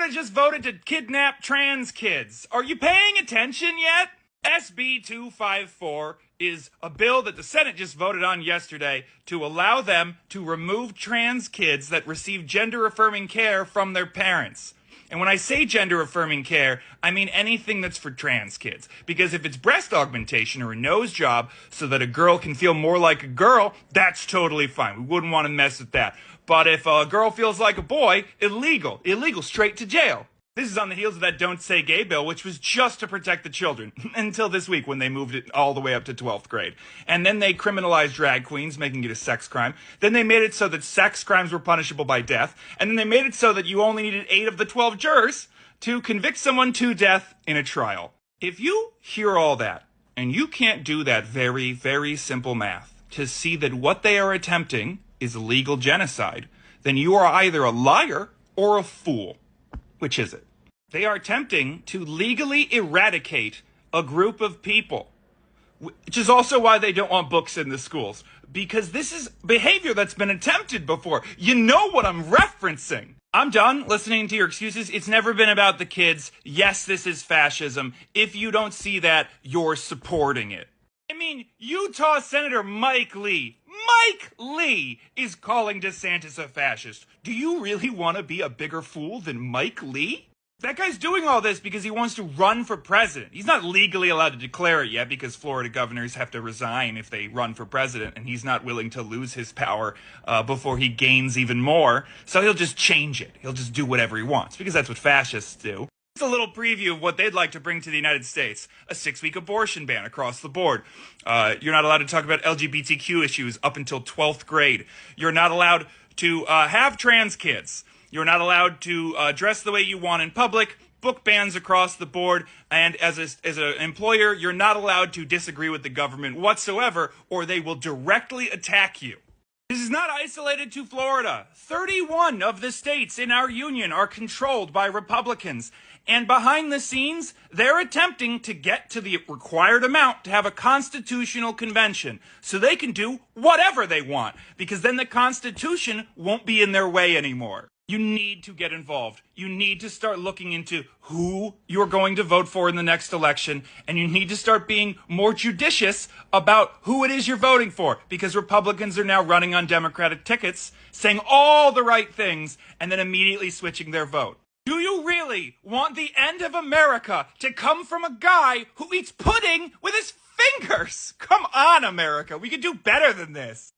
Florida just voted to kidnap trans kids. Are you paying attention yet? SB 254 is a bill that the Senate just voted on yesterday to allow them to remove trans kids that receive gender-affirming care from their parents. And when I say gender-affirming care, I mean anything that's for trans kids. Because if it's breast augmentation or a nose job so that a girl can feel more like a girl, that's totally fine. We wouldn't want to mess with that. But if a girl feels like a boy, illegal, straight to jail. This is on the heels of that Don't Say Gay bill, which was just to protect the children, until this week when they moved it all the way up to 12th grade. And then they criminalized drag queens, making it a sex crime. Then they made it so that sex crimes were punishable by death. And then they made it so that you only needed 8 of the 12 jurors to convict someone to death in a trial. If you hear all that, and you can't do that very, very simple math to see that what they are attempting is legal genocide, then you are either a liar or a fool. Which is it? They are attempting to legally eradicate a group of people, which is also why they don't want books in the schools, because this is behavior that's been attempted before. You know what I'm referencing. I'm done listening to your excuses. It's never been about the kids. Yes, this is fascism. If you don't see that, you're supporting it. I mean, Utah Senator Mike Lee is calling DeSantis a fascist. Do you really want to be a bigger fool than Mike Lee? That guy's doing all this because he wants to run for president. He's not legally allowed to declare it yet because Florida governors have to resign if they run for president, and he's not willing to lose his power before he gains even more. So he'll just change it. He'll just do whatever he wants because that's what fascists do. It's a little preview of what they'd like to bring to the United States. A 6-week abortion ban across the board. You're not allowed to talk about LGBTQ issues up until 12th grade. You're not allowed to have trans kids. You're not allowed to dress the way you want in public. Book bans across the board. And as an employer, you're not allowed to disagree with the government whatsoever, or they will directly attack you. This is not isolated to Florida. 31 of the states in our union are controlled by Republicans. And behind the scenes, they're attempting to get to the required amount to have a constitutional convention so they can do whatever they want, because then the Constitution won't be in their way anymore. You need to get involved. You need to start looking into who you're going to vote for in the next election, and you need to start being more judicious about who it is you're voting for, because Republicans are now running on Democratic tickets, saying all the right things, and then immediately switching their vote. Do you really want the end of America to come from a guy who eats pudding with his fingers? Come on, America. We can do better than this.